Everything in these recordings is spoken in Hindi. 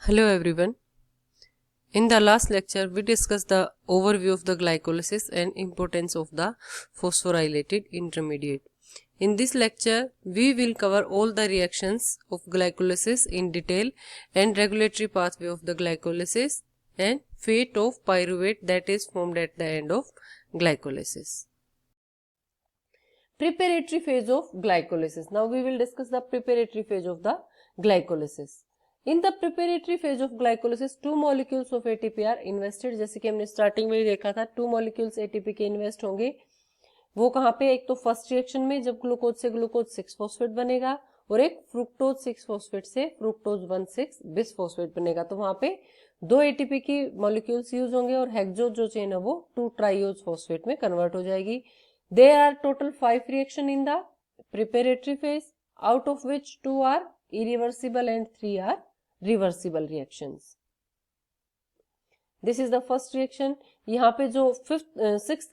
Hello everyone. In the last lecture, we discussed the overview of the glycolysis and importance of the phosphorylated intermediate. In this lecture, we will cover all the reactions of glycolysis in detail and regulatory pathway of the glycolysis and fate of pyruvate that is formed at the end of glycolysis. Preparatory phase of glycolysis. Now we will discuss the preparatory phase of the glycolysis. In the preparatory phase of glycolysis, two molecules of ATP are invested. जैसे कि हमने स्टार्टिंग में ही देखा था, two molecules ATP के इन्वेस्ट होंगे. वो कहाँ पे? एक तो फर्स्ट रिएक्शन में जब ग्लूकोज से ग्लूकोज 6 फॉस्फेट बनेगा और एक फ्रुक्टोज 6 फॉस्फेट से फ्रुक्टोज 1,6 बिस फॉस्फेट बनेगा. तो वहां पे दो एटीपी की मॉलिक्यूल्स यूज होंगे और हेक्सोज जो चेन है वो 2 ट्राइयोज फॉस्फेट में कन्वर्ट हो जाएगी. There are total 5 reactions in the preparatory phase, out of which 2 are irreversible and 3 are reversible reactions. This is the first reaction. यहाँ पे जो सिक्स्थ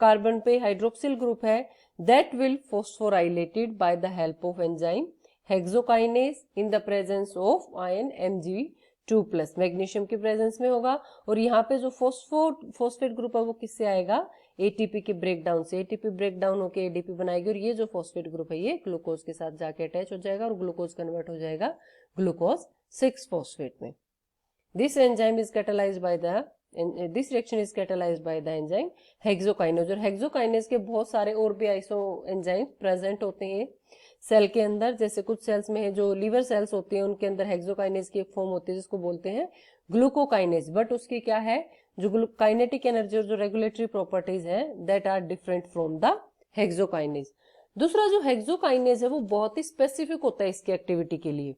कार्बन पे हाइड्रोक्सिल ग्रुप है, that will phosphorylated by the help of enzyme hexokinase in the presence of ion Mg2+. Magnesium की प्रेजेंस में होगा और यहाँ पे जो फोस्फेट ग्रुप है वो किससे आएगा? एटीपी के ब्रेकडाउन से. एटीपी ब्रेकडाउन होकर एडीपी बनाएगी और ये जो फॉस्फेट ग्रुप है ये ग्लूकोज के साथ जाके अटैच हो जाएगा और ग्लूकोज कन्वर्ट हो जाएगा ग्लूकोज 6 फॉस्फेट में. This enzyme is catalysed by the this reaction is catalysed by the enzyme hexokinase. और हेक्सोकाइनेज के बहुत सारे और भी आइसो एंजाइम प्रेजेंट होते हैं सेल के अंदर. जैसे कुछ सेल्स में है जो लीवर सेल्स होती हैं उनके अंदर हेक्सोकाइनेज की एक फॉर्म होती है जिसको बोलते हैं ग्लूकोकाइनेज. बट उसकी क्या है, जो काइनेटिक एनर्जी और जो रेगुलेटरी प्रॉपर्टीज है that are different from the hexokinase. दूसरा जो हेक्सोकाइनेज है वो बहुत ही स्पेसिफिक होता है इसकी एक्टिविटी के लिए,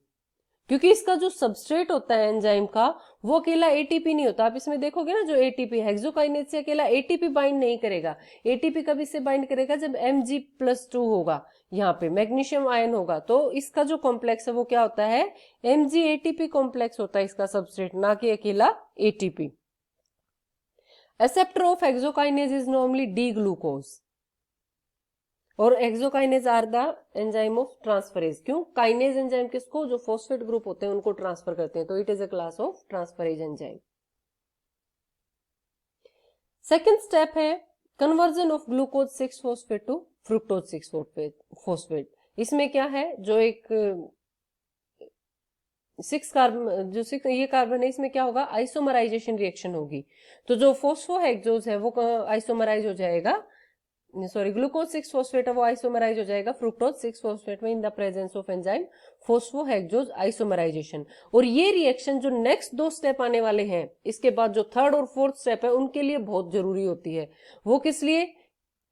क्योंकि इसका जो सबस्ट्रेट होता है एंजाइम का वो अकेला एटीपी नहीं होता. आप इसमें देखोगे ना, जो एटीपी हेक्सोकाइनेज से अकेला एटीपी बाइंड नहीं करेगा. एटीपी कब इससे बाइंड करेगा? जब Mg+2 होगा, यहाँ पे मैग्नीशियम आयन होगा. तो इसका जो कॉम्प्लेक्स है वो क्या होता है? Mg ATP कॉम्प्लेक्स होता है इसका सबस्ट्रेट, ना कि अकेला ATP. Acceptor of hexokinase is normally D glucose और hexokinase are the enzyme of transferase. क्यों? काइनेज एंजाइम किसको? जो फॉस्फेट ग्रुप होते हैं उनको ट्रांसफर करते हैं. तो it is a class of transferase enzyme. Second step है conversion of glucose 6 phosphate to fructose 6 phosphate. इसमें क्या है, जो एक 6 कार्बन, जो 6 ये कार्बन है, इसमें क्या होगा? आइसोमराइजेशन रिएक्शन होगी. तो जो फोस्फोहेक्सोज है वो आइसोमराइज हो जाएगा, सॉरी ग्लूकोज 6 फॉस्फेट है वो आइसोमराइज हो जाएगा फ्रुक्टोज 6 फॉस्फेट में in the presence of enzyme phosphohexose isomerisation. और ये रिएक्शन जो नेक्स्ट 2 स्टेप आने वाले हैं इसके बाद, जो थर्ड और फोर्थ स्टेप है, उनके लिए बहुत जरूरी होती है. वो किस लिए?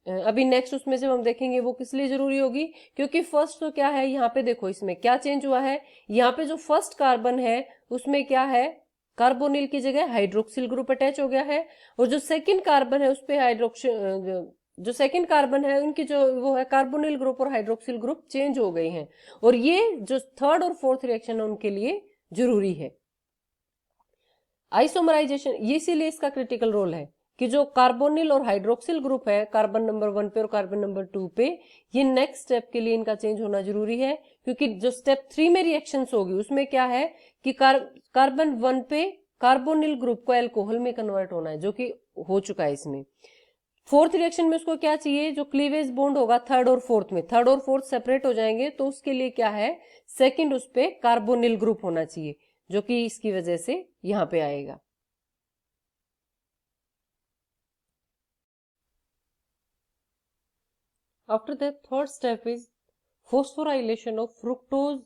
अभी नेक्स्ट उसमें जब हम देखेंगे वो किस लिए जरूरी होगी. क्योंकि फर्स्ट तो क्या है, यहाँ पे देखो इसमें क्या चेंज हुआ है. यहाँ पे जो फर्स्ट कार्बन है उसमें क्या है? कार्बोनिल की जगह हाइड्रोक्सिल ग्रुप अटैच हो गया है. और जो सेकेंड कार्बन है उस पे जो सेकंड कार्बन है उनकी जो वो है कार्बोनिल ग्रुप और हाइड्रोक्सिल ग्रुप चेंज हो गई हैं. और ये जो थर्ड और फोर्थ रिएक्शन है उनके लिए जरूरी है आइसोमराइजेशन. ये इसीलिए इसका क्रिटिकल रोल है कि जो कार्बोनिल और हाइड्रोक्सिल ग्रुप है कार्बन नंबर 1 पे और कार्बन नंबर 2 पे, ये नेक्स्ट स्टेप के लिए इनका चेंज होना जरूरी है. क्योंकि जो स्टेप 3 में रिएक्शंस होगी उसमें क्या है कि कार्बन 1 पे कार्बोनिल ग्रुप को एल्कोहल में कन्वर्ट होना है, जो कि हो चुका है इसमें. फोर्थ रिएक्शन में उसको क्या चाहिए? जो क्लीवेज बॉन्ड होगा थर्ड और फोर्थ में, थर्ड और फोर्थ सेपरेट हो जाएंगे, तो उसके लिए क्या है? सेकंड उस पे कार्बोनिल ग्रुप होना चाहिए, जो कि इसकी वजह से यहां पे आएगा. After that third step is phosphorylation of fructose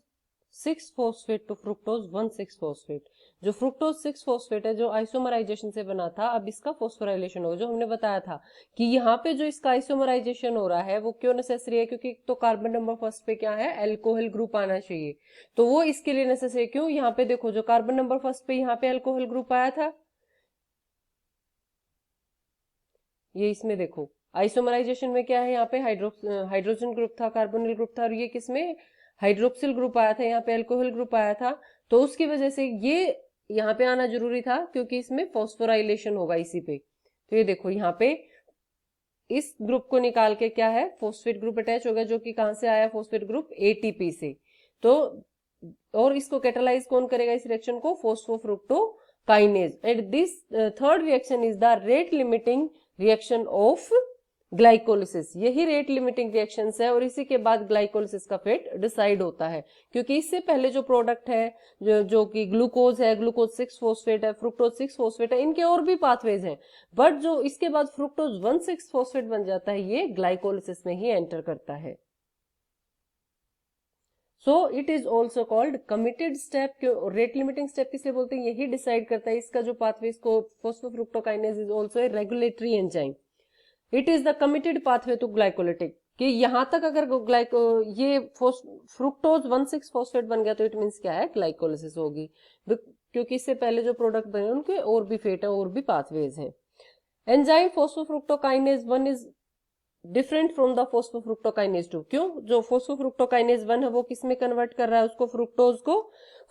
6 phosphate to fructose 1,6 phosphate. जो फ्रुक्टोज 6 फॉस्फेट है जो आइसोमराइजेशन से बना था, अब इसका फोस्फोराइलेशन होगा. जो हमने बताया था कि यहाँ पे जो इसका आइसोमराइजेशन हो रहा है वो क्यों नेसेसरी है? क्योंकि तो कार्बन नंबर फर्स्ट पे क्या है? एल्कोहल ग्रुप आना चाहिए. तो वो इसके लिए नेसेसरी. क्यों? यहाँ पे देखो जो कार्बन नंबर फर्स्ट पे यहाँ पे एल्कोहल ग्रुप आया था, ये इसमें देखो आइसोमराइजेशन में क्या है, यहाँ पे हाइड्रोजन ग्रुप था, कार्बोनिल ग्रुप था, और ये किसमें? हाइड्रोक्सिल ग्रुप आया था, यहाँ पे अल्कोहल ग्रुप आया था. तो उसकी वजह से ये यहाँ पे आना जरूरी था क्योंकि इसमें फॉस्फोराइलेशन होगा इसी पे. तो ये देखो यहाँ पे इस ग्रुप को निकाल के क्या है? फॉस्फेट ग्रुप अटैच होगा, जो कि कहां से आया? फॉस्फेट ग्रुप एटीपी से. तो और इसको कैटालाइज कौन करेगा इस रिएक्शन को? Phosphofructokinase. And this third reaction is the rate limiting reaction of glycolysis. यही रेट लिमिटिंग रिएक्शंस है और इसी के बाद ग्लाइकोलिसिस का फेट डिसाइड होता है, क्योंकि इससे पहले जो प्रोडक्ट है जो कि ग्लूकोज है, ग्लूकोज 6 फॉस्फेट है, फ्रुक्टोज 6 फॉस्फेट है, इनके और भी पाथवेज हैं, बट जो इसके बाद फ्रुक्टोज 1,6 फॉस्फेट बन जाता है ये ग्लाइकोलिसिस में ही एंटर करता है। So it is also called committed step. क्यों रेट लिमिटिंग स्टेप किसलिए बोलते हैं? यही डिसाइड करता है इसका जो पाथवे, इसको phosphofructokinase is also a regulatory enzyme. It is the committed pathway to glycolytic, कि यहां तक अगर ये फ्रुक्टोज 1,6 फॉस्फेट बन गया तो इट मीन्स क्या है? ग्लाइकोलिसिस होगी, क्योंकि इससे पहले जो प्रोडक्ट बने उनके और भी फेट है, और भी पाथवेज हैं। Enzyme phosphofructokinase 1 is different from the phosphofructokinase 2। क्यों? जो फॉस्फोफ्रुक्टोकाइनेज 1 है वो किस में कन्वर्ट कर रहा है उसको?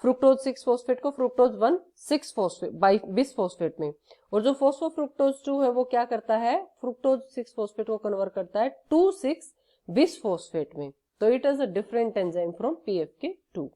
फ्रुक्टोज 6 फॉस्फेट को फ्रुक्टोज 1,6 फॉस्फेट बिस फॉस्फेट में। और जो फॉस्फोफ्रुक्टोज 2 है वो क्या करता है? फ्रुक्टोज 6 फॉस्फेट को कन्वर्ट करता है 2,6 बिस फॉस्फेट में। तो it is a different enzyme from PFK2।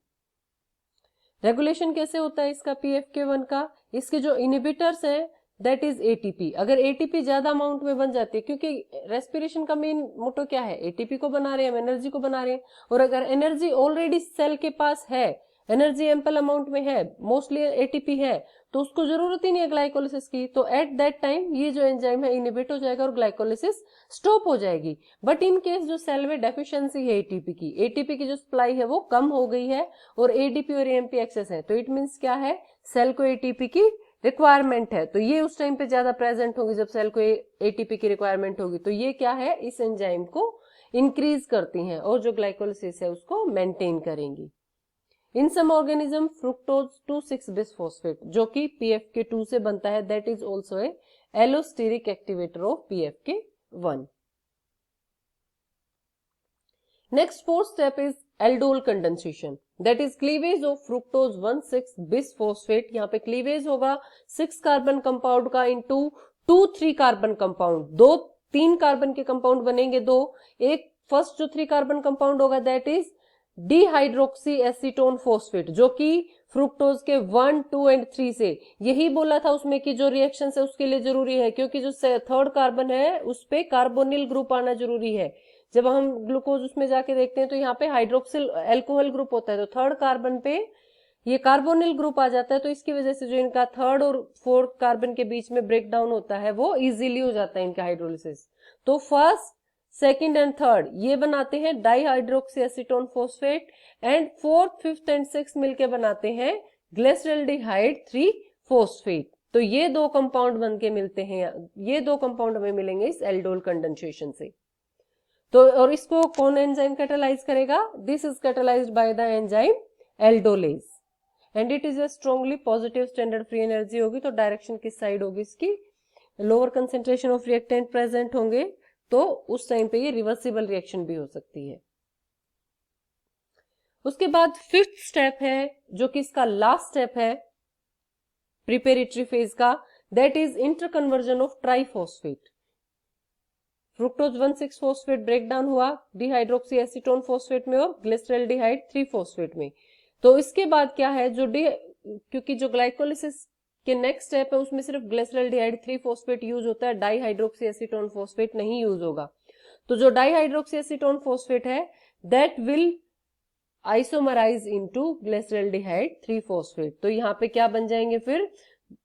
Regulation कैसे होता है इसका PFK1 का? इसके जो इनिबिटर्स हैं दैट इज ATP। अगर ATP ज्यादा अमाउंट में बन जाती है, क्योंकि रेस्पिरेशन का मेन मोटो क्या है? ATP को बना रहे हैं, एनर्जी को बना रहे हैं, और अगर एनर्जी ऑलरेडी सेल के पास है, एनर्जी एम्पल अमाउंट में है, मोस्टली ATP है, तो उसको जरूरत ही नहीं है ग्लाइकोलिसिस की, तो एट दैट टाइम ये जो एंजाइम है इनिबिट हो जाएगा और ग्लाइकोलिसिस स्टॉप हो जाएगी। बट इन केस जो सेल में डेफिशिएंसी है ATP की जो सप्लाई है वो कम हो गई है और ADP और AMP एक्सेस है, तो इट मीन्स क्या है? सेल को ATP की रिक्वायरमेंट है, तो ये उस टाइम पे ज्यादा प्रेजेंट होगी जब सेल को ATP की रिक्वायरमेंट होगी, तो ये क्या है? इस एंजाइम को इंक्रीज करती हैं और जो ग्लाइकोलिसिस है उसको मेंटेन करेंगी। इन सम ऑर्गेनिज्म फ्रुक्टोज 2,6 बिसफॉस्फेट जो कि PFK2 से बनता है, that is also A allosteric activator of PFK1। Next fourth step is aldol condensation, that is cleavage of fructose 1,6 bisphosphate. यहाँ पे क्लीवेज होगा 6 कार्बन कंपाउंड का इनटू 2-3 कार्बन कंपाउंड। 3 कार्बन के कंपाउंड बनेंगे दो। एक फर्स्ट जो 3 कार्बन कंपाउंड होगा that is dehydroxy acetone phosphate, जो कि फ्रुक्टोज के 1, 2 एंड 3 से, यही बोला था उसमें कि जो रिएक्शन है उसके लिए जरूरी है, क्योंकि जो थर्ड कार्बन है उस पे कार्बोनिल ग्रुप आना जरूरी है। जब हम ग्लूकोज उसमें जाके देखते हैं तो यहाँ पे हाइड्रोक्सिल अल्कोहल ग्रुप होता है, तो थर्ड कार्बन पे ये कार्बोनिल ग्रुप आ जाता है, तो इसकी वजह से जो इनका थर्ड और फोर्थ कार्बन के बीच में ब्रेक डाउन होता है वो इजीली हो जाता है इनका हाइड्रोलिसिस। तो फर्स्ट, सेकंड एंड थर्ड ये बनाते हैं dihydroxy acetone phosphate, and fourth, fifth and sixth मिलके बनाते हैं ग्लिसरल्डिहाइड 3 फॉस्फेट। तो ये दो कंपाउंड बन के मिलते हैं, ये दो कंपाउंड हमें मिलेंगे इस एल्डोल कंडेंसेशन से। तो और इसको कौन एंजाइम कैटालाइज करेगा? This is catalysed by the enzyme aldolase, and it is a strongly positive standard free energy होगी, तो डायरेक्शन किस साइड होगी इसकी? Lower concentration of reactant present होंगे तो उस टाइम पे ये रिवर्सिबल रिएक्शन भी हो सकती है। उसके बाद फिफ्थ स्टेप है जो कि इसका लास्ट स्टेप है प्रिपेरेटरी फेज का, that is interconversion of triphosphate. Fructose 1,6 phosphate break down हुआ डिहाइड्रोक्सी एसीटोन फॉस्फेट में और ग्लिसरल्डिहाइड 3 फॉस्फेट में। तो इसके बाद क्या है, जो क्योंकि जो ग्लाइकोलिसिस के नेक्स्ट स्टेप है उसमें सिर्फ ग्लिसरल्डिहाइड 3 फॉस्फेट यूज होता है, डाइहाइड्रोक्सी एसीटोन फॉस्फेट नहीं यूज होगा। तो जो डाइहाइड्रोक्सी एसीटोन फॉस्फेट है that will isomerise into glyceraldehyde 3 phosphate. तो यहाँ पे क्या बन जाएंगे? फिर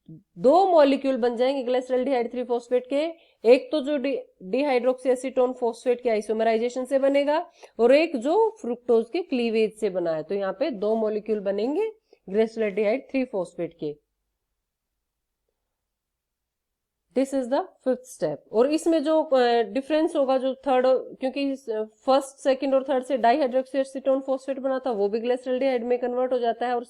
दो मॉलिक्यूल बन जाएंगे ग्लिसरल्डिहाइड 3 फॉस्फेट के, एक तो जो डिहाइड्रोक्सी एसीटोन फॉस्फेट के आइसोमराइजेशन से बनेगा और एक जो फ्रुक्टोज के क्लीवेज से बना है। तो यहाँ पे दो मॉलिक्यूल बनेंगे ग्लिसरल्डिहाइड 3 फॉस्फेट के। This is the fifth step. और इसमें जो डिफरेंस होगा जो थर्ड, क्योंकि फर्स्ट, सेकंड और थर्ड से डाइहाइड्रोक्सी एसीटोन फॉस्फेट बना था वो भी ग्लिसरल्डिहाइड में कन्वर्ट हो जाता है, और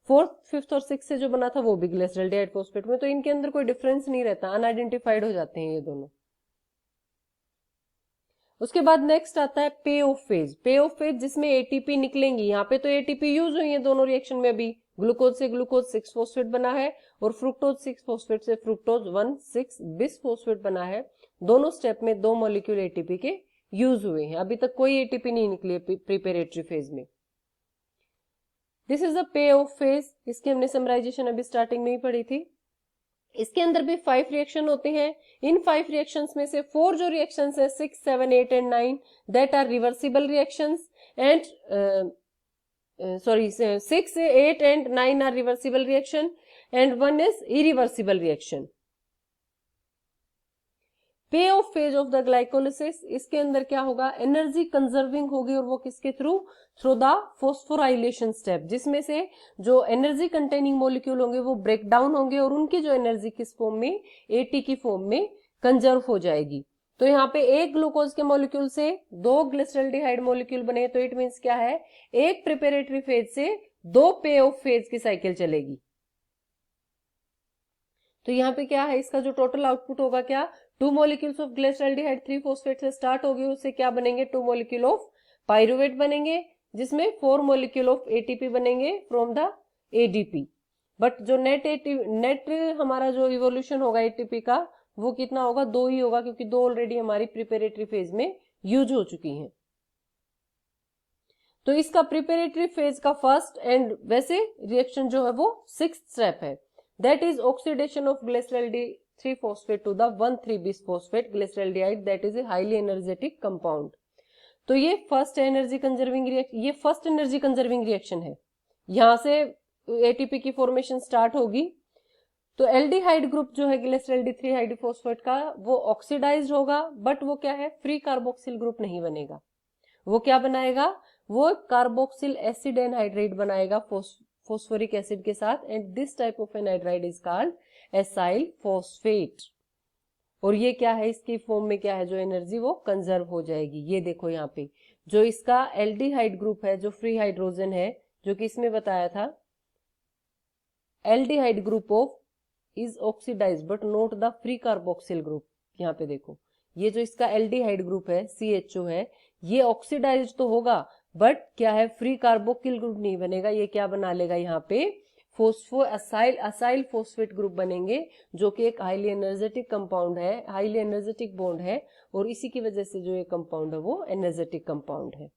फोर्थ, फिफ्थ और सिक्स से जो बना था वो भी ग्लिसरल्डिहाइड फॉस्फेट में, तो इनके अंदर कोई डिफरेंस नहीं रहता, अनआइडेंटिफाइड हो जाते हैं ये दोनों। उसके बाद नेक्स्ट आता है पे ऑफ फेज। पे ऑफ फेज जिसमें ATP निकलेंगी, यहाँ पे तो ATP यूज हुई है दोनों रिएक्शन में भी, ग्लूकोज से ग्लूकोज 6 फॉस्फेट बना है और फ्रुक्टोज 6 फॉस्फेट से फ्रुक्टोज 1,6 बिस फॉस्फेट बना है। दोनों स्टेप में दो मॉलिक्यूल ATP के यूज हुए हैं, अभी तक कोई ATP नहीं निकली है प्रिपेरेटरी फेज में। This is the pay of phase, इसकी हमने समराइजेशन अभी स्टार्टिंग में ही पढ़ी थी। इसके अंदर भी 5 रिएक्शन होते हैं। इन 5 रिएक्शंस में से 4 जो रिएक्शंस है 6, 7, 8 and 9 that are reversible reactions and 6, 8 and 9 are reversible reaction and 1 is irreversible reaction. Payoff phase of the glycolysis, इसके अंदर क्या होगा, एनर्जी कंजर्विंग होगी और वो किसके थ्रू द फोस्फोराइलेशन स्टेप, जिसमें से जो एनर्जी कंटेनिंग मॉलिक्यूल होंगे वो ब्रेक डाउन होंगे और उनकी जो एनर्जी किस फॉर्म में, एटी की फॉर्म में कंजर्व हो जाएगी। तो यहाँ पे एक ग्लूकोज के मॉलिक्यूल से 2 ग्लिसरल्डिहाइड मॉलिक्यूल बने, तो इट मीन्स क्या है, एक प्रिपेरेटरी फेज से 2 पे ऑफ फेज की साइकिल चलेगी। तो यहाँ पे क्या है, इसका जो टोटल आउटपुट होगा क्या, 2 मॉलिक्यूल्स ऑफ ग्लिसरल्डिहाइड 3 फॉस्फेट से स्टार्ट होगी, उससे क्या बनेंगे, 2 मॉलिक्यूल ऑफ पाइरुवेट बनेंगे, जिसमें 4 मॉलिक्यूल ऑफ एटीपी बनेंगे फ्रॉम द एडीपी। बट जो नेट हमारा जो इवोल्यूशन होगा एटीपी का, वो कितना होगा, 2 ही होगा, क्योंकि 2 ऑलरेडी हमारी प्रिपेरेटरी फेज में यूज हो चुकी हैं। तो इसका प्रिपेरेटरी फेज का फर्स्ट एंड वैसे रिएक्शन जो है वो 6th स्टेप है, that is oxidation of glyceraldehyde 3 phosphate to the 1,3-bisphosphate glyceraldehyde, that is a highly energetic compound। तो ये फर्स्ट एनर्जी कंजर्विंग रिएक्शन, ये फर्स्ट एनर्जी कंजर्विंग रिएक्शन है, यहां से एटीपी की फॉर्मेशन स्टार्ट होगी। तो एल्डिहाइड ग्रुप जो है ग्लिसरल्डी 3 हाइड्रोफॉस्फेट का, वो ऑक्सीडाइज्ड होगा, बट वो क्या है, फ्री कार्बोक्सिल ग्रुप नहीं बनेगा, वो क्या बनाएगा, वो कार्बोक्सिल एसिड एनहाइड्राइड बनाएगा फॉस्फोरिक एसिड के साथ, and this type of anhydride is called acyl phosphate. और ये क्या है, इसकी फॉर्म में क्या है, जो एनर्जी वो कंजर्व हो जाएगी। ये देखो यहाँ पे जो इसका एल्डिहाइड ग्रुप है, जो फ्री हाइड्रोजन है, जो कि इसमें बताया था, aldehyde group of is oxidized but not the free carboxyl group. यहाँ पे देखो, ये जो इसका एल्डिहाइड ग्रुप है CHO है, ये ऑक्सीडाइज्ड तो होगा, बट क्या है, फ्री कार्बोक्सिल ग्रुप नहीं बनेगा, ये क्या बना लेगा, यहाँ पे असाइल फॉस्फेट ग्रुप बनेंगे, जो कि एक हाईली एनर्जेटिक कंपाउंड है, हाईली एनर्जेटिक बॉन्ड है, और इसी की वजह से जो ये कंपाउंड है वो एनर्जेटिक कंपाउंड है।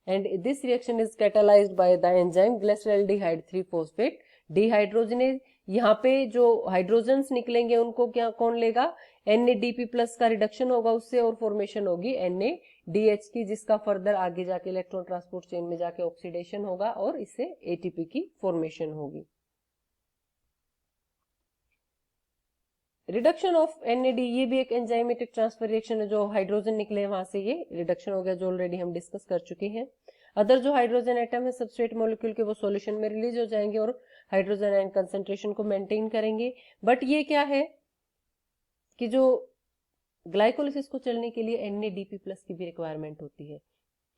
And this reaction is catalysed by the enzyme glyceraldehyde 3 phosphate dehydrogenase. यहाँ पे जो हाइड्रोजन्स निकलेंगे उनको क्या कौन लेगा, NADP+ का रिडक्शन होगा उससे, और फॉर्मेशन होगी NADH की, जिसका फर्दर आगे जाके इलेक्ट्रॉन ट्रांसपोर्ट चेन में जाके ऑक्सीडेशन होगा और इससे ATP की फॉर्मेशन होगी। रिडक्शन ऑफ NAD, ये भी एक एंजाइमेटिक ट्रांसफर रिएक्शन है, जो हाइड्रोजन निकले वहां से ये रिडक्शन हो गया, जो ऑलरेडी हम डिस्कस कर चुके हैं। अदर जो हाइड्रोजन एटम है सबस्ट्रेट मॉलिक्यूल के, वो सॉल्यूशन में रिलीज हो जाएंगे और हाइड्रोजन आयन कंसंट्रेशन को मेंटेन करेंगे। बट ये क्या है कि जो ग्लाइकोलिसिस को चलने के लिए NADP+ की भी रिक्वायरमेंट होती है,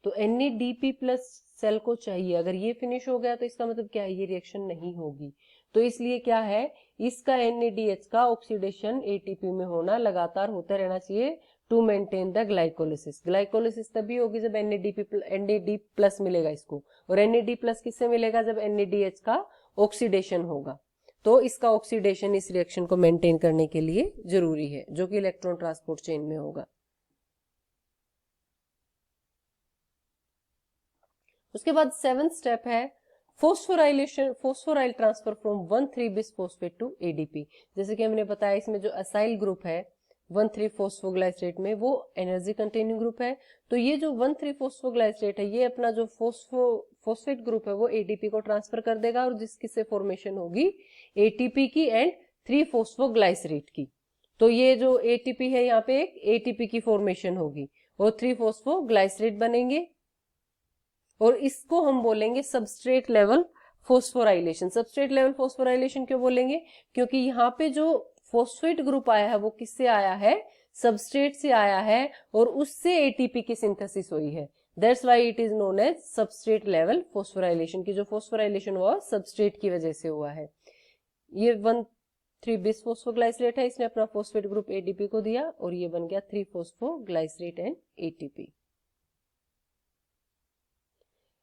तो NADP+ सेल को चाहिए। अगर ये फिनिश हो गया तो इसका मतलब क्या है, ये रिएक्शन नहीं होगी। तो इसलिए क्या है, इसका NADH का ऑक्सीडेशन ATP में होना लगातार होता रहना चाहिए to maintain the glycolysis. Glycolysis तभी होगी जब NAD+ मिलेगा इसको, और NAD+ किससे मिलेगा, जब NADH का ऑक्सीडेशन होगा। तो इसका ऑक्सीडेशन इस रिएक्शन को मेंटेन करने के लिए जरूरी है, जो कि इलेक्ट्रॉन ट्रांसपोर्ट चेन में होगा। उसके बाद 7th स्टेप है phosphoryl transfer from 1,3-bisphosphate to ADP। जैसे कि हमने बताया, इसमें जो असाइल ग्रुप है 1,3-फॉस्फोग्लाइसरेट में, वो एनर्जी कंटेनिंग ग्रुप है। तो ये जो 1,3-फॉस्फोग्लाइसरेट है, ये अपना जो फॉस्फेट ग्रुप है वो ATP को ट्रांसफर कर देगा, और जिससे फॉर्मेशन होगी ATP की एंड 3-फॉस्फोग्लाइसरेट की। तो ये जो ATP है, यहाँ पे एक ATP की फॉर्मेशन होगी और 3-फॉस्फोग्लाइसरेट बनेंगे, और इसको हम बोलेंगे substrate level phosphorylation. Substrate level phosphorylation क्यों बोलेंगे, क्योंकि यहाँ पे जो फॉस्फेट ग्रुप आया है वो किससे आया है, सबस्ट्रेट से आया है, और उससे ATP की सिंथेसिस हुई है। That's why it is known as substrate level phosphorylation, की जो फोस्फोराइलेशन हुआ सबस्ट्रेट की वजह से हुआ है। ये 1,3-bisphosphoglycerate है, इसने अपना फॉस्फेट ग्रुप ATP को दिया, और ये बन गया 3-phosphoglycerate and ATP।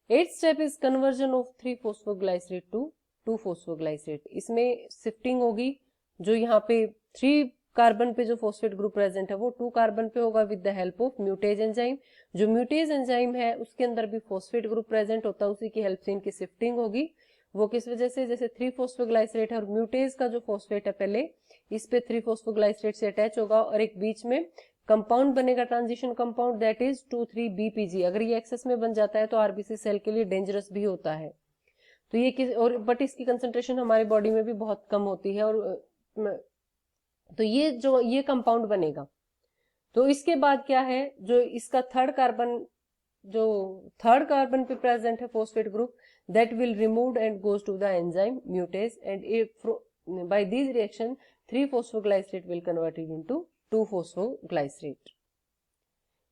8th step is conversion of 3-phosphoglycerate to 2-phosphoglycerate। इसमें शिफ्टिंग होगी, जो यहाँ पे 3 कार्बन पे जो फॉस्फेट ग्रुप प्रेजेंट है वो 2 कार्बन पे होगा with the help of म्यूटेज enzyme. जो म्यूटेज एंजाइम है उसके अंदर भी फॉस्फेट ग्रुप प्रेजेंट होता है, उसी की हेल्प से इनकी शिफ्टिंग होगी। वो किस वजह से, जैसे 3-फॉस्फोग्लाइसरेट है और म्यूटेज का जो फॉस्फेट है पहले इस पे 3-फॉस्फोग्लाइसरेट से अटैच होगा और एक बीच में कंपाउंड बनेगा, transition compound, that is 2,3-BPG। अगर ये एक्सेस में बन जाता है तो आरबीसी सेल के लिए डेंजरस भी होता है। तो ये किस और बट इसकी कंसंट्रेशन हमारे बॉडी में भी बहुत कम होती है। और तो ये कंपाउंड बनेगा। तो इसके बाद क्या है, जो इसका थर्ड कार्बन पे प्रेजेंट है phosphate group, that will removed and goes to the enzyme mutase, and by this reaction 3-phosphoglycerate will convert it into 2-phosphoglycerate.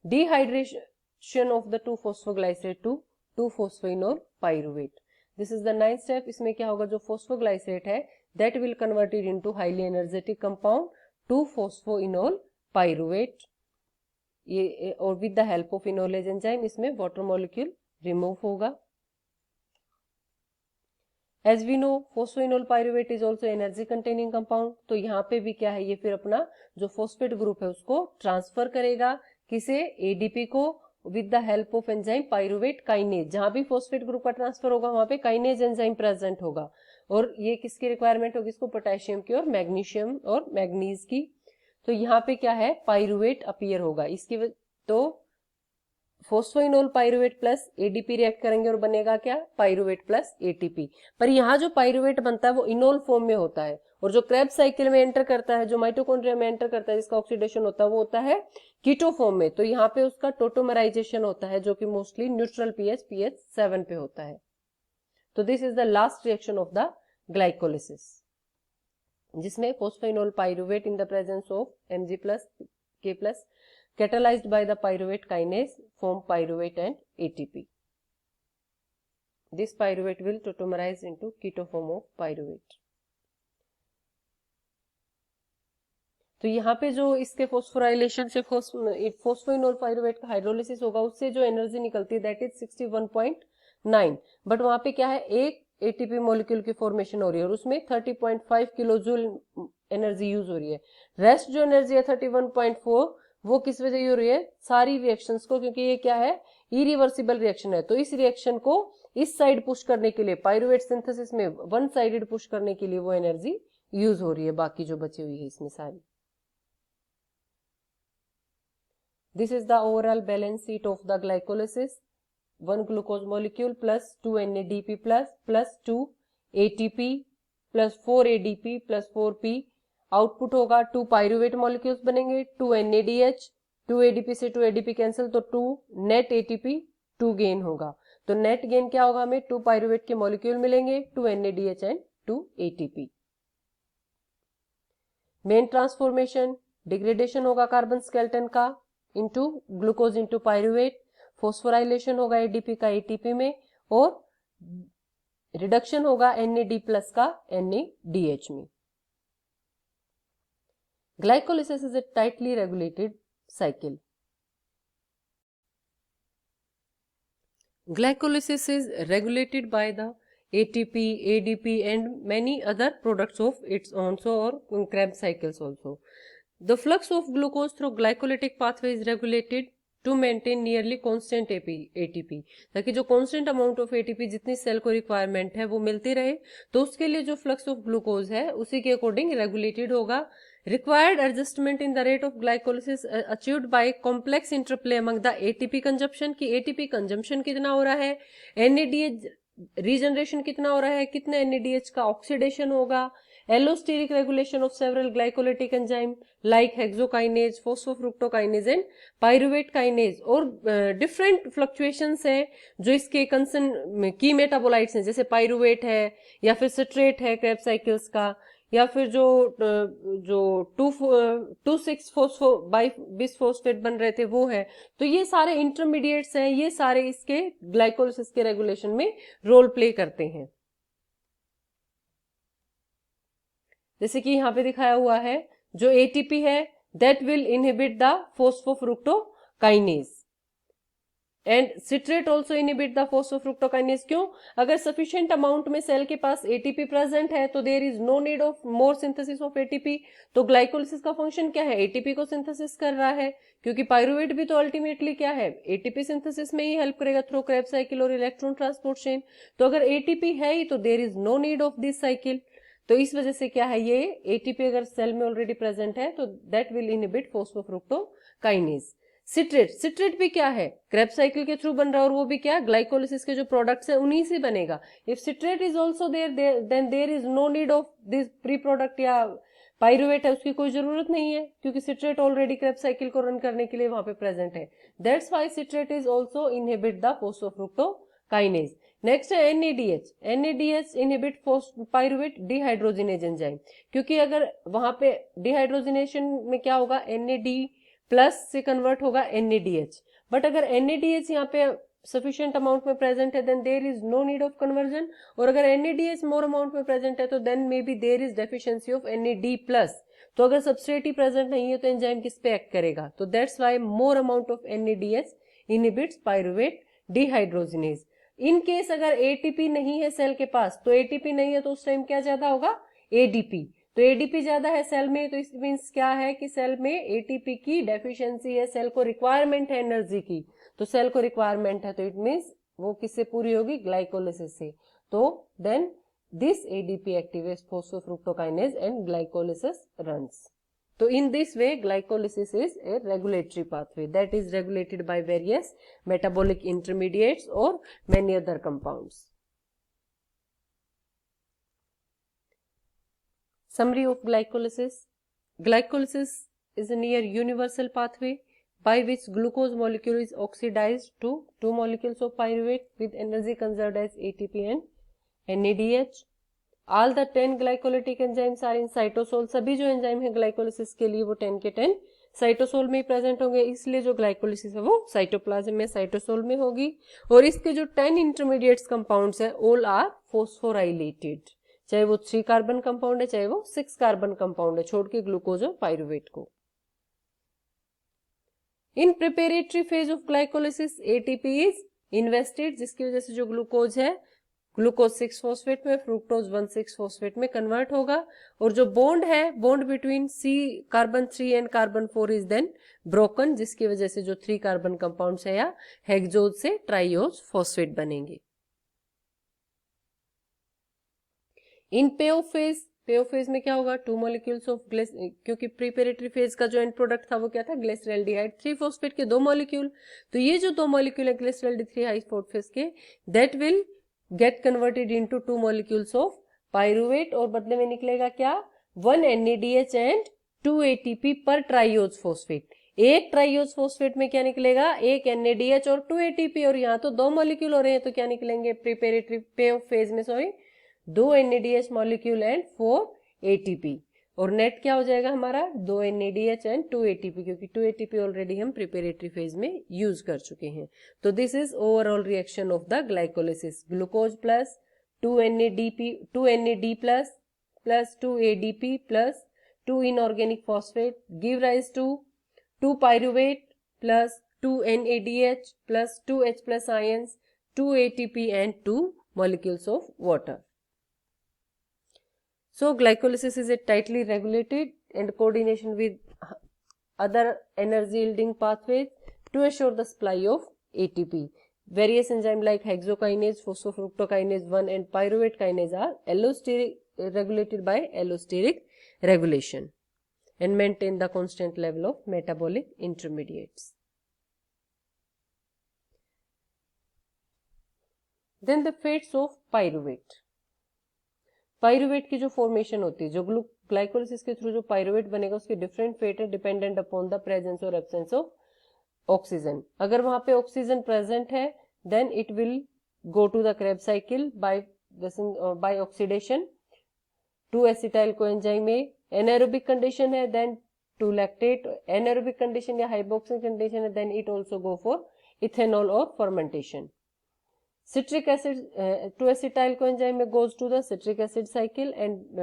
Dehydration of the 2-phosphoglycerate to 2-phosphoenol pyruvate. This is the 9th step. इसमें क्या होगा, जो phosphoglycerate है that will convert it into highly energetic compound 2-phosphoenol pyruvate. ये और with the help of enolase enzyme इसमें water molecule remove होगा। As we know, phosphoenol pyruvate is also energy containing compound। तो यहाँ पे भी क्या है, ये फिर अपना जो फॉस्फेट ग्रुप है उसको ट्रांसफर करेगा, किसे, एडीपी को, with the help of enzyme pyruvate kinase. जहां भी फॉस्फेट ग्रुप का ट्रांसफर होगा वहां पे काइनेज एंजाइम प्रेजेंट होगा। और ये किसकी रिक्वायरमेंट होगी, इसको पोटेशियम की और मैग्नीशियम और मैग्नीज की। तो यहाँ पे क्या है, पाइरुवेट अपीयर होगा। इसकी तो phosphoenol pyruvate plus ADP react करेंगे और बनेगा क्या, पाइरुवेट प्लस एटीपी। पर यहाँ जो पाइरुवेट बनता है वो इनोल फॉर्म में होता है, और जो क्रेब्स साइकिल में एंटर करता है, जो माइटोकॉन्ड्रिया में एंटर करता है, जिसका ऑक्सीडेशन होता है वो होता है कीटो फॉर्म में। तो यहाँ पे उसका टोटोमराइजेशन होता है, जो कि मोस्टली न्यूट्रल pH 7 पे होता है। तो this is the last reaction of the glycolysis, जिसमें phosphoenol pyruvate in the presence of Mg plus K plus catalyzed by the pyruvate kinase form pyruvate and ATP. This pyruvate will tautomerize into keto form of pyruvate. तो यहाँ पे जो इसके फोस्फोराइलेशन से फोस्फोइनोल पाइरुवेट का हाइड्रोलिसिस होगा, उससे जो एनर्जी निकलती है दैट इज 61.9। बट वहां पे क्या है, एक एटीपी मॉलिक्यूल की फॉर्मेशन हो रही है और उसमें 30.5 किलो जूल एनर्जी यूज हो रही है। रेस्ट जो एनर्जी है 31.4 वो किस वजह हो रही है, सारी रिएक्शंस को, क्योंकि ये क्या है, इरिवर्सिबल रिएक्शन है। तो इस रिएक्शन को इस साइड पुश करने के लिए, पाइरुवेट सिंथेसिस में वन साइडेड पुश करने के लिए वो एनर्जी यूज हो रही है, बाकी जो बची हुई है इसमें सारी। This is the overall balance sheet of the glycolysis. 1 glucose molecule plus 2 NADP plus 2 ATP plus 4 ADP plus 4P। Output होगा 2 पाइरुवेट मॉलिक्यूल्स बनेंगे, 2 NADH, 2 ADP से 2 ADP कैंसिल, तो 2 नेट ATP 2 गेन होगा। तो नेट गेन क्या होगा, हमें 2 पाइरुवेट के मॉलिक्यूल मिलेंगे, 2 NADH and 2 ATP। Main transformation, degradation होगा कार्बन स्केलेटन का into glucose into pyruvate, phosphorylation होगा एडीपी का एटीपी में, और रिडक्शन होगा NAD प्लस का NADH में। Glycolysis is a tightly regulated cycle. Glycolysis is regulated by the ATP, ADP and many other products of its own, so or Krebs cycles also. The flux of glucose through glycolytic pathway is regulated to maintain nearly constant ATP, ताकि जो constant amount of ATP जितनी सेल को रिक्वायरमेंट है वो मिलती रहे। तो उसके लिए जो फ्लक्स ऑफ ग्लूकोज है उसी के अकॉर्डिंग रेगुलेटेड होगा। Required adjustment in the rate of glycolysis achieved by complex interplay among the ATP consumption, कि ATP consumption कितना हो रहा है, NADH रीजनरेशन कितना हो रहा है, कितने NADH का ऑक्सीडेशन होगा, allosteric regulation of several glycolytic enzyme like hexokinase, phosphofructokinase and pyruvate kinase, और डिफरेंट फ्लक्चुएशंस हैं जो इसके कंसर्न की मेटाबोलाइट्स हैं, जैसे पाइरुवेट है या फिर सिट्रेट है क्रेब्स साइकिल्स का, या फिर जो 2,6 बिसफॉस्फेट बन रहे थे वो है। तो ये सारे इंटरमीडिएट्स हैं, ये सारे इसके ग्लाइकोलिसिस के रेगुलेशन में रोल प्ले करते हैं। जैसे कि यहाँ पे दिखाया हुआ है, जो एटीपी है that will inhibit the phosphofructokinase, and citrate also inhibit the phosphofructokinase. क्यों? अगर सफिशिएंट अमाउंट में सेल के पास एटीपी प्रेजेंट है तो there is no need of more synthesis of ATP. तो ग्लाइकोलिसिस का फंक्शन क्या है? एटीपी को सिंथेसिस कर रहा है, क्योंकि पायरुवेट भी तो अल्टीमेटली क्या है? एटीपी सिंथेसिस में ही हेल्प करेगा थ्रू क्रेब्स साइकिल और इलेक्ट्रॉन ट्रांसपोर्ट चेन। तो अगर एटीपी है ही तो there is no need of this cycle. तो इस वजह से क्या है, ये एटीपी अगर सेल में ऑलरेडी प्रेजेंट है तो that will inhibit phosphofructokinase. Citrate भी क्या है? क्रेब्स साइकिल के थ्रू बन रहा है और वो भी क्या? ग्लाइकोलिसिस के जो प्रोडक्ट्स है उन्हीं से बनेगा। If citrate is also there then there is no need of this pre product या पायरुवेट है उसकी कोई जरूरत नहीं है, क्योंकि सिट्रेट ऑलरेडी क्रेब्स साइकिल को रन करने के लिए वहां पे प्रेजेंट है। That's why citrate is also inhibit the phosphofructokinase. Next है NADH। NADH inhibit pyruvate dehydrogenase enzyme, क्योंकि अगर वहां पे डिहाइड्रोजिनेशन में क्या होगा? NAD प्लस से कन्वर्ट होगा NADH। बट अगर NADH यहाँ पे सफिशिएंट अमाउंट में प्रेजेंट है then there is no need of conversion, और अगर NADH मोर अमाउंट में प्रेजेंट है तो then may be there is deficiency of NAD plus. तो अगर सबस्ट्रेट ही प्रेजेंट नहीं है तो एंजाइम किस पे एक्ट करेगा? तो that's why more amount of NADH inhibits pyruvate dehydrogenase. In case अगर एटीपी नहीं है सेल के पास, तो एटीपी नहीं है तो उस टाइम क्या ज्यादा होगा? ADP। तो एडीपी ज्यादा है सेल में, तो इस मीन्स क्या है कि सेल में एटीपी की डेफिशिएंसी है, सेल को रिक्वायरमेंट है एनर्जी की। तो सेल को रिक्वायरमेंट है तो इट मीन्स वो किससे पूरी होगी? ग्लाइकोलिसिस से। तो then this ADP activates phosphofructokinase and glycolysis runs. तो in this way glycolysis is a regulatory pathway that is regulated by various metabolic intermediates or many other compounds. Summary of glycolysis. Glycolysis is a near universal pathway by which glucose molecule is oxidized to two molecules of pyruvate with energy conserved as ATP and NADH. All the 10 glycolytic enzymes are in cytosol। सभी जो एंजाइम है ग्लाइकोलिसिस के लिए वो 10 के 10 साइटोसोल में ही प्रेजेंट होंगे, इसलिए जो ग्लाइकोलिसिस है वो साइटोप्लाज्म में साइटोसोल में होगी। और इसके जो 10 इंटरमीडिएट्स कंपाउंड्स है ऑल आर फॉस्फोराइलेटेड, चाहे वो 3 कार्बन कंपाउंड है चाहे वो 6 कार्बन कंपाउंड है, छोड़ के ग्लूकोज और पायरुवेट को। In preparatory phase of glycolysis ATP is invested, जिसकी वजह से जो ग्लूकोज है ग्लूकोज 6 फॉस्फेट में, फ्रुक्टोज 1,6 फॉस्फेट में कन्वर्ट होगा। और जो बॉन्ड है, bond between carbon 3 and carbon 4 is then broken, जिसकी वजह से जो 3 कार्बन कंपाउंड्स है या हेक्सोज से ट्राइओज फॉस्फेट बनेंगे। इन पेओफेज में क्या होगा? 2 मॉलिक्यूल्स ऑफ क्योंकि प्रीपेरेटरी फेज का जो एंड प्रोडक्ट था वो क्या था? ग्लिसरॉल्डिहाइड 3 फॉस्फेट के 2 मॉलिक्यूल। तो ये जो 2 मॉलिक्यूल है ग्लिसरॉल्डिहाइड 3 फॉस्फेट के, that will get converted into 2 molecules of pyruvate, और बदले में निकलेगा क्या? 1 NADH एंड 2 ATP पर ट्राइओज फॉस्फेट। एक ट्राइओज फॉस्फेट में क्या निकलेगा? एक NADH और 2 ATP, और यहाँ तो 2 मॉलिक्यूल हो रहे हैं तो क्या निकलेंगे प्रीपेरेटरी फेज में? 2 NADH मॉलिक्यूल एंड 4 ATP, और नेट क्या हो जाएगा हमारा? 2 NADH एंड 2 ATP, क्योंकि 2 ATP ऑलरेडी हम प्रिपेरेटरी फेज में यूज कर चुके हैं। तो this is overall reaction of the glycolysis. Glucose plus 2 NAD plus 2 ADP plus 2 inorganic phosphate give rise to 2 pyruvate plus 2 NADH plus 2 H plus ions, 2 ATP and 2 molecules of water. So glycolysis is a tightly regulated and coordination with other energy yielding pathways to assure the supply of ATP. Various enzymes like hexokinase, phosphofructokinase 1 and pyruvate kinase are allosteric regulated by allosteric regulation and maintain the constant level of metabolic intermediates. Then the fates of pyruvate. Pyruvate की जो फॉर्मेशन होती है, जो ग्लाइकोलिसिस के थ्रू जो पायरुवेट बनेगा उसके डिफरेंट फेट है डिपेंडेंट अपॉन द प्रेजेंस और एब्सेंस ऑफ ऑक्सीजन। अगर वहां पे ऑक्सीजन प्रेजेंट है then it will go to the Krebs cycle by oxidation to acetyl coenzyme A. Anaerobic condition है then to lactate. Anaerobic condition या हाइपोक्सिक कंडीशन है then it also go for ethanol और fermentation. Citric acid 2-acetyl coenzyme goes to the citric acid cycle and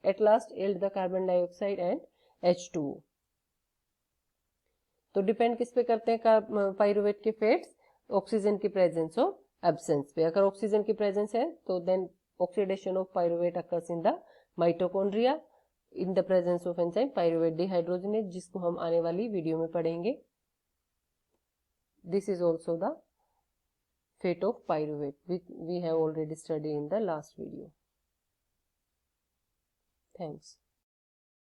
at last yield the carbon dioxide and H2O. तो डिपेंड किस पे करते हैं पायरुवेट के फेट्स? ऑक्सीजन की प्रेजेंस और एब्सेंस पे। अगर ऑक्सीजन की प्रेजेंस है तो then oxidation of pyruvate occurs in the mitochondria in the presence of enzyme pyruvate dehydrogenase, जिसको हम आने वाली वीडियो में पढ़ेंगे। This is also the fate of pyruvate, which we have already studied in the last video. Thanks.